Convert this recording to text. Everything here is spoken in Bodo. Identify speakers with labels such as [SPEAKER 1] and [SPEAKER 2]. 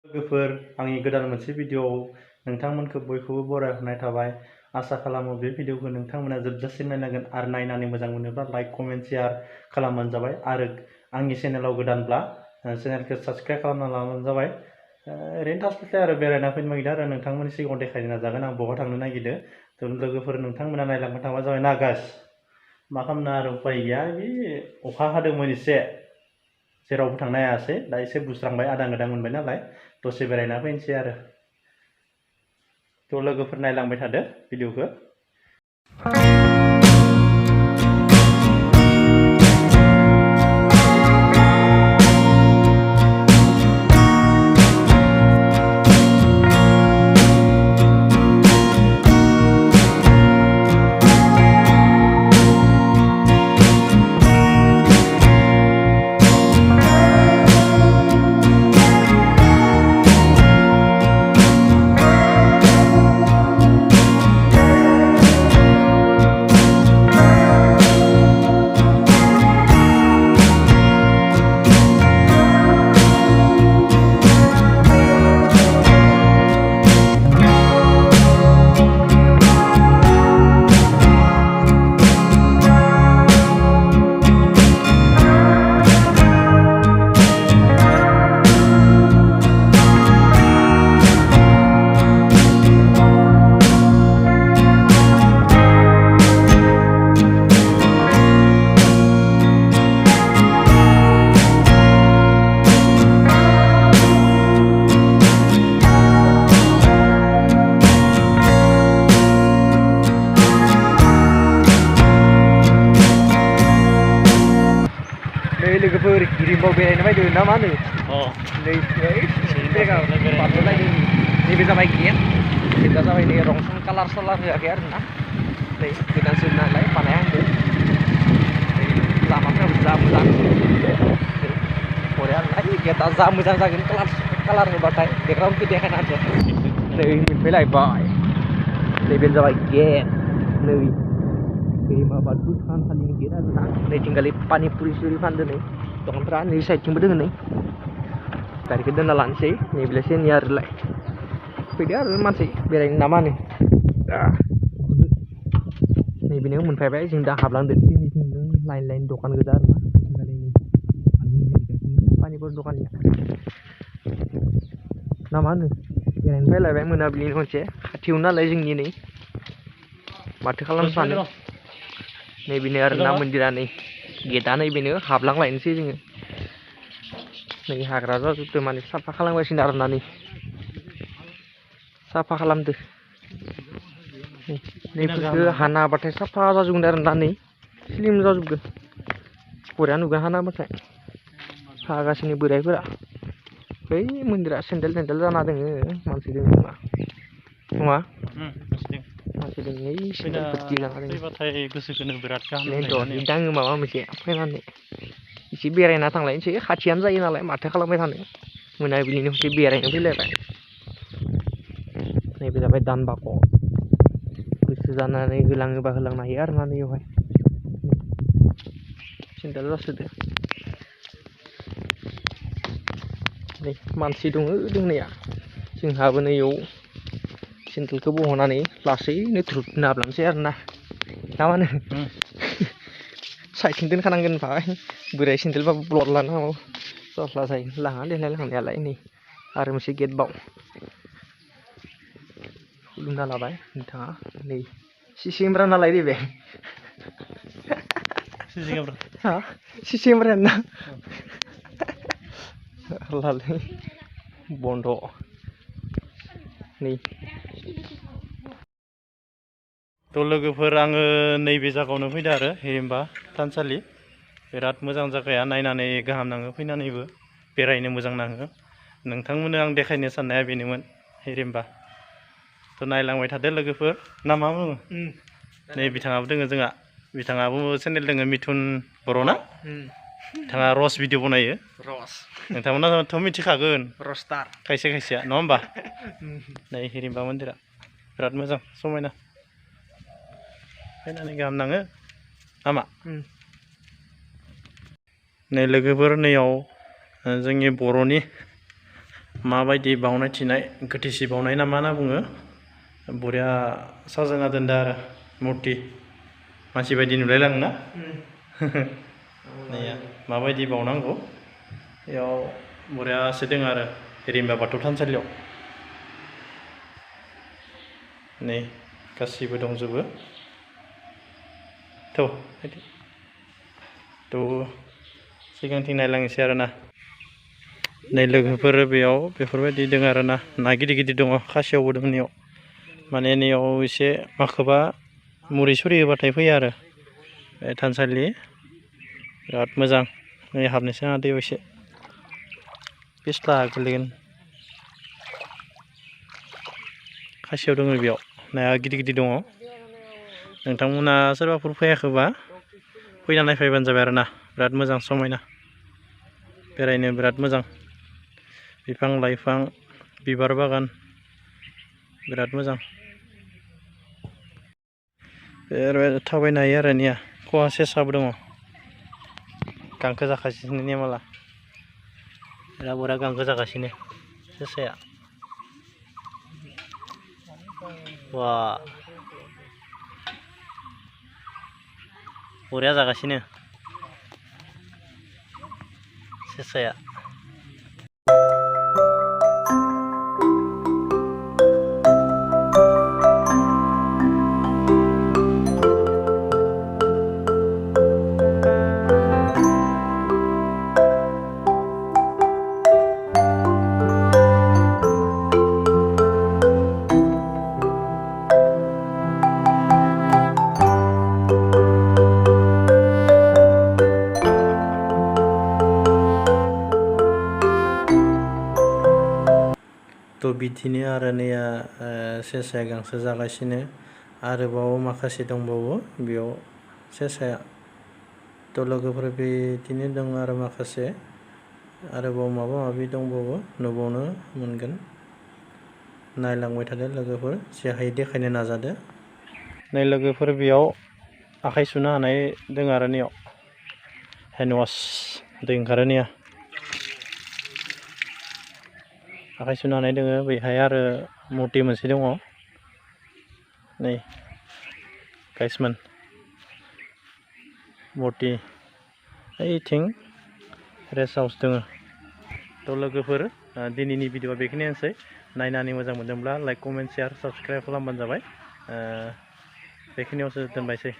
[SPEAKER 1] लोगोफोर आंनि गोदान मोनसे भिडिअ'आव नोंथांमोनखौ बयखौबो बरायहरनाय थाबाय। आसा खालामो बे भिडिअ'खौ नोंथांमोना जोबजासिम नायनांगोन आरो नायनानै मोजां मोनोब्ला लाइक कमेन्ट शेयार खालामबानो जाबाय आरो आंनि चेनेलाव गोदानब्ला चेनेलखौ साबस्क्राइब खालामना लाबानो जाबाय। ओरैनो थास्लायस्लाय आरो बेरायना फैनो नागिरदों आरो नोंथांमोननि सिगाङाव देखायनो नाजागोन आं बहा थांनो नागिरदों। लोगोफोर नोंथांमोना नायलांबाय थाबा जाबाय ना गास मा खालामनो आरो उपाय गैया। बे अखा हादोंमोन एसे जेरावबो थांनो हायासै दा एसे बुस्रांबाय आदां गादां मोनबाय नालाय दसे बेरायना फैनोसै आरो थ' लोगोफोर नायलांबाय थादो भिडिअ'खौ।
[SPEAKER 2] लोगोफोर गिरिम्बाव बेरायनो फैदों ना मा होनो नैबे जाबाय गेट गेटआ जाबाय नै रंसं कालार सालार होआखै आरो ना नै गोदानसो नालाय बानायहांदों लामाफ्राबो जा मोजां बरिया आरोना गेटआ जा मोजां जागोन कालार होबाथाय बेकग्राउन्डखौ देखायना होदो नै मोनफैलायबाय नैबे जाबाय गेट नै माबा थानसालिनि गेट आरो ना नैथिंगालि पानिपुरि सुरि फानदों नै दखानफ्रा नै साइडथिंबो दोङो नै गारिखौ दोनना लानोसै नैबेलायसो नै आरोलाय फैदो आरो मानसि बेरायनो ना मा होनो नैबेनो मोनफैबाय जों दा हाबलांदों जोंनिथिंजों लाइन लाइन दखान गोजा आरो ना पानिपुरि दखाननिया ना मा होनो बेरायनो फैलायबाय मोनाबिलिनि खनसे खाथियाव नालाय जोंनि नै माथो खालामनो सानो नैबेनो आरो ना मन्दिरा नै गेटआ नैबेनो हाबलांलायनोसै जोङो नै हाग्रा जाजोबदों माने साफा खालामगासिनो आरो ना नै साफा खालामदो नैफोरखौ हाना होबाथाय साफा जाजोबगोन आरो ना नै स्लिम जाजोबगोन बरिया नुगोन हाना होबाथाय हागासिनो बोरायफोरा बै मन्दिरा सेन्देल जाना दोङो मानसि दोङो नङा मानसि दोङो ओइ सेन्देल भर्ति जाना दोङो
[SPEAKER 1] फैबाथाय गोसोखौनो बिराद गाहाम
[SPEAKER 2] दाङो माबा मोनसे फैनानै एसे बेरायना थांलायनोसै खाथियानो जायो नालाय माथो खालामबाय थानो मोनाबिलिनि खनसे बेरायनो फैलायबाय नैबे जाबाय दानबाक गोसो जानानै होलाङोबा होलांनो हायो आरो ना नैयावहाय सेन्देल जासोदो नै मानसि दङ दोंनाया जोंहाबो नैयाव सेन्देलखौ बहनानै लासैनो द्रुबनो हाबलांसै आरो ना मा होनो साइथिं दोनखानांगोन ओमफ्राय बोराय सेन्देलबाबो ब्लद लानो हागौ सस्ला जायो लाङा देनाय लांनायालाय नै आरो मोनसे गेट बाव खुलुमना लाबाय नोंथाङा नै सिसि केमेरा नालाय नैबे सिसि केमेरायानो ना लालै बन्द' नै
[SPEAKER 1] थ' लोगोफोर आङो नैबे जायगायावनो फैदो आरो हिरिम्बा थानसालि बिराद मोजां जायगाया नायनानै गाहाम नाङो फैनानैबो बेरायनो मोजां नाङो नोंथांमोननो आं देखायनो साननाया बेनोमोन हिरिम्बा थ' नायलांबाय थादो लोगोफोर ना मा बुङो नै बिथाङाबो दोङो जोंहा बिथाङाबो चेनेल दोङो मिथुन बर' ना बिथाङा रस भिडिअ बनायो नोंथांमोनाथ' मिथिखागोन रस्टार खायसेया नङा होमबा नै हिरिम्बा मन्दिरा बिराद मोजां समायना फैनानै गाहाम नाङो नामा नै लोगोफोर नैयाव जोंनि बर'नि माबायदि बावनाय थिनाय गोथैसि बावनाय ना मा होनना बुङो बरिया साजायना दोनदो आरो मुर्ति मानसि बायदि नुलायलाङो ना नैया माबायदि बावनांगौ बेयाव बरियासो दङ आरो हिरिम्बा बाथौ थानसालियाव नै गासिबो दंजोबो थ' सिगांथिं नायलांनोसै आरोना नै लोगोफोर बेयाव बेफोरबायदि दङ आरोना ना गिदिर गिदिर दङ खासेयावबो दङ नैयाव माने नैयाव एसे माखौबा मुरि सुरि होबाथाय फैयो आरो बे थानसालि बिराद मोजां नै हाबनोसै आंहा दैयाव एसे फिस्ला गोलैगोन खासियाव दङ बेयाव नाया गिदिर गिदिर दङ नोंथांमोना सोरबाफोर फैयाखैबा फैना नायफैबानो जाबाय आरोना बिराद मोजां समायना बेरायनो बिराद मोजां बिफां लाइफां बिबार बागान बिराद मोजां बे थाबायनो हायो आरो निया खहा सेसाबो दङ गांखो जागासिनो ने माला बरिया गांखो जागासिनो सेसाया वा बरिया जागासिनो सेसाया थ' बिदिनो आरो नैया सेसाया गांसो जागासिनो आरोबाव माखासे दंबावो बेयाव सेसाया थ' लोगोफोर बिदिनो दं आरो माखासे आरोबाव माबा माबि दंबावो नुबावनो मोनगोन नायलांबाय थादो लोगोफोर जे हायो देखायनो नाजादो नै लोगोफोर बेयाव आखाइ सुनो हानाय दङ आरो नैयाव हेन्डवास दै ओंखारो नैया आखाइ सुनो हानाय दङ बैहाय आरो मुर्ति मोनसे दङ नै गाइसमोन मुर्ति ओइथिं रेस्ट हाउस दङ थ' लोगोफोर दिनैनि भिडिअआ बेखिनियानोसै नायनानै मोजां मोनदोंब्ला लाइक कमेन्ट शेयार साबस्क्राइब खालामबानो जाबाय बेखिनियावसो दोनबायसै